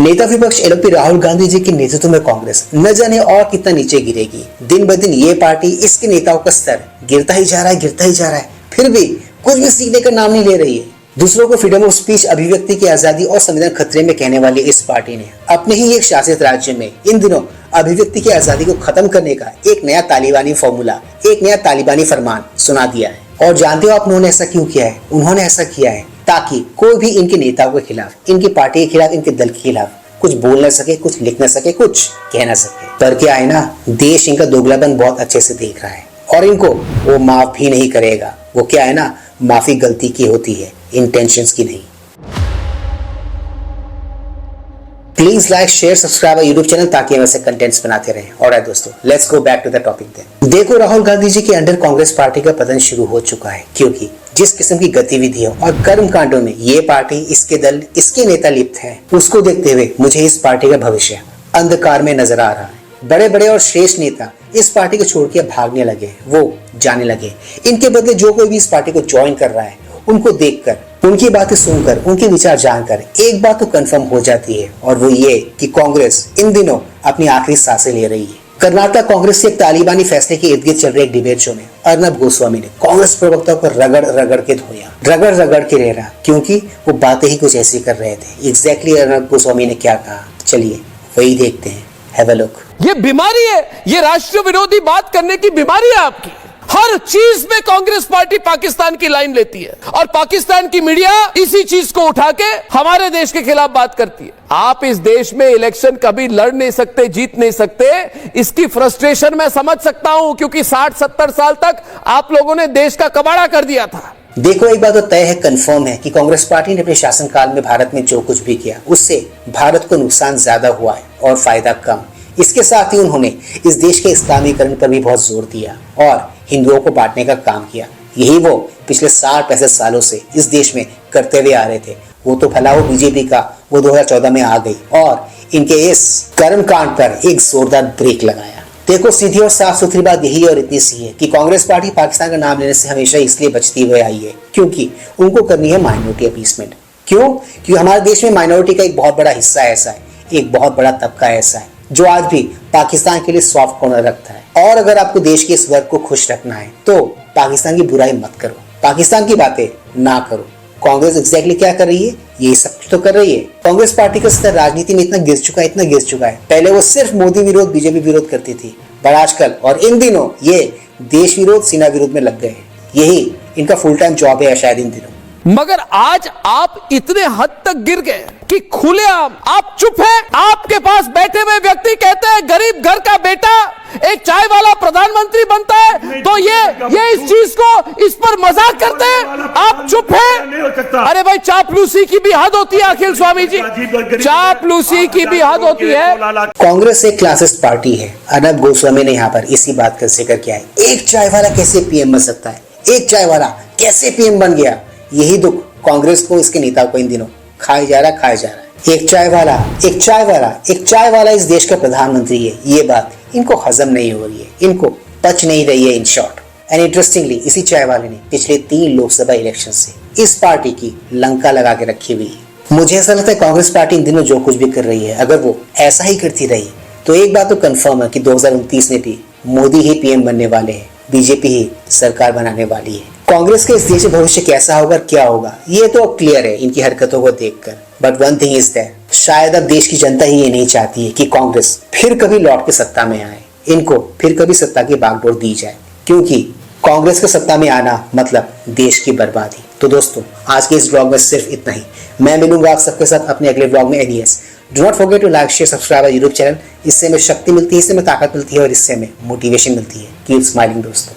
नेता विपक्ष एलएलपी राहुल गांधी जी के नेतृत्व में कांग्रेस न जाने और कितना नीचे गिरेगी। दिन ब दिन ये पार्टी, इसके नेताओं का स्तर गिरता ही जा रहा है, गिरता ही जा रहा है। फिर भी कुछ भी सीखने का नाम नहीं ले रही है। दूसरों को फ्रीडम ऑफ स्पीच, अभिव्यक्ति की आजादी और संविधान खतरे में कहने वाली इस पार्टी ने अपने ही एक शासित राज्य में इन दिनों अभिव्यक्ति की आजादी को खत्म करने का एक नया तालिबानी फॉर्मूला, एक नया तालिबानी फरमान सुना दिया है। और जानते हो आप उन्होंने ऐसा क्यों किया है? उन्होंने ऐसा किया है ताकि कोई भी इनके नेताओं के खिलाफ, इनकी पार्टी के खिलाफ, इनके दल के खिलाफ कुछ बोल न सके, कुछ लिख न सके, कुछ कह न सके। पर क्या है ना, देश इनका दोगलापन बहुत अच्छे से देख रहा है और इनको वो माफ भी नहीं करेगा। वो क्या है ना, माफी गलती की होती है, इंटेंशंस की नहीं। Please like, share, subscribe YouTube channel ताकि हम ऐसे कंटेंट्स बनाते रहें। ऑलराइट दोस्तों, let's go back to the topic then. देखो, राहुल गांधी जी के अंडर कांग्रेस पार्टी का पतन शुरू हो चुका है, क्योंकि जिस किस्म की गतिविधियों और कर्म कांडों में ये पार्टी, इसके दल, इसके नेता लिप्त हैं, उसको देखते हुए मुझे इस पार्टी का भविष्य अंधकार में नजर आ रहा है। बड़े बड़े और श्रेष्ठ नेता इस पार्टी को छोड़ के भागने लगे, वो जाने लगे। इनके बदले जो कोई भी इस पार्टी को ज्वाइन कर रहा है, उनको देखकर, उनकी बातें सुनकर, उनके विचार जानकर एक बात तो कंफर्म हो जाती है, और वो ये कि कांग्रेस इन दिनों अपनी आखिरी सांसें ले रही है। कर्नाटक कांग्रेस के एक तालिबानी फैसले के इर्द गिर्द चल रहे एक डिबेट शो में अर्नब गोस्वामी ने कांग्रेस प्रवक्ता को रगड़ रगड़ के धोया, रगड़ रगड़ के रहा, क्योंकि वो बातें ही कुछ ऐसी कर रहे थे। एग्जैक्टली अर्नब गोस्वामी ने क्या कहा, चलिए वही देखते हैं। Have a look. ये बीमारी है, ये राष्ट्र विरोधी बात करने की बीमारी है आपकी। हर चीज में कांग्रेस पार्टी पाकिस्तान की लाइन लेती है और पाकिस्तान की मीडिया इसी चीज को उठा के हमारे देश के खिलाफ बात करती है। आप इस देश में इलेक्शन कभी लड़ नहीं सकते, जीत नहीं सकते, इसकी फ्रस्ट्रेशन मैं समझ सकता हूं, क्योंकि 60-70 साल तक आप लोगों ने देश का कबाड़ा कर दिया था। देखो, एक बात तो तय है, कंफर्म है कि कांग्रेस पार्टी ने अपने शासनकाल में भारत में जो कुछ भी किया, उससे भारत को नुकसान ज्यादा हुआ है और फायदा कम। इसके साथ ही उन्होंने इस देश के इस्लामीकरण पर भी बहुत जोर दिया और हिंदुओं को बांटने का काम किया। यही वो पिछले 60-65 सालों से इस देश में करते हुए आ रहे थे। वो तो भला वो बीजेपी का वो 2014 में आ गई और इनके इस कर्मकांड पर एक जोरदार ब्रेक लगाया। देखो, सीधी और साफ सुथरी बात यही और इतनी सी है कि कांग्रेस पार्टी पाकिस्तान का नाम लेने से हमेशा इसलिए बचती हुई आई है क्योंकि उनको करनी है माइनॉरिटी अपीसमेंट। क्यों? क्योंकि हमारे देश में माइनॉरिटी का एक बहुत बड़ा हिस्सा ऐसा है, एक बहुत बड़ा तबका ऐसा है जो आज भी पाकिस्तान के लिए सॉफ्ट कॉर्नर रखता है। और अगर आपको देश के इस वर्ग को खुश रखना है तो पाकिस्तान की बुराई मत करो, पाकिस्तान की बातें ना करो। कांग्रेस एग्जैक्टली क्या कर रही है? यही सब तो कर रही है। कांग्रेस पार्टी का स्तर राजनीति में इतना गिर चुका है, इतना गिर चुका है। पहले वो सिर्फ मोदी विरोध, बीजेपी विरोध करती थी, पर आजकल और इन दिनों ये देश विरोध, सेना विरोध में लग गए हैं। यही इनका फुल टाइम जॉब है शायद इन दिनों। मगर आज आप इतने हद तक गिर गए कि खुलेआम आप चुप है। आपके पास बैठे हुए व्यक्ति कहते हैं गरीब घर का बेटा एक चाय वाला प्रधानमंत्री बनता है, तो ये इस चीज को, इस पर मजाक करते हैं। आप चुप है। अरे भाई, चापलूसी की भी हद होती है अखिल स्वामी जी, चापलूसी की भी हद होती है। कांग्रेस एक क्लासिस्ट पार्टी है। अर्नब गोस्वामी ने यहाँ पर इसी बात का जिक्र किया है। एक चाय वाला कैसे पीएम बन सकता है? एक चाय वाला कैसे पीएम बन गया? यही दुख कांग्रेस को, इसके नेताओं को इन दिनों खाया जा रहा है। एक चाय वाला इस देश का प्रधानमंत्री है। ये बात इनको हजम नहीं हो रही है, इनको पच नहीं रही है, इन शॉर्ट। एंड इंटरेस्टिंगली, इसी चाय वाले ने पिछले 3 लोकसभा इलेक्शन से इस पार्टी की लंका लगा के रखी हुई है। मुझे ऐसा लगता है कांग्रेस पार्टी इन दिनों जो कुछ भी कर रही है, अगर वो ऐसा ही करती रही तो एक बात तो कंफर्म है कि 2029 में भी मोदी ही पीएम बनने वाले हैं, बीजेपी ही सरकार बनाने वाली है। कांग्रेस के इस देश में भविष्य कैसा होगा, क्या होगा, ये तो क्लियर है इनकी हरकतों को देखकर। But one thing is that, शायद अब देश की जनता ही ये नहीं चाहती है कि कांग्रेस फिर कभी लौट के सत्ता में आए, इनको फिर कभी सत्ता की बागडोर दी जाए, क्योंकि कांग्रेस के सत्ता में आना मतलब देश की बर्बादी। तो दोस्तों, आज के इस ब्लॉग में सिर्फ इतना ही। मैं मिलूंगा आप सबके साथ अपने अगले ब्लॉग में। Anyways, do not forget to like, share, subscribe YouTube channel. इससे हमें शक्ति मिलती है, इससे हमें ताकत मिलती है और इससे हमें मोटिवेशन मिलती है। कीप स्माइलिंग दोस्तों।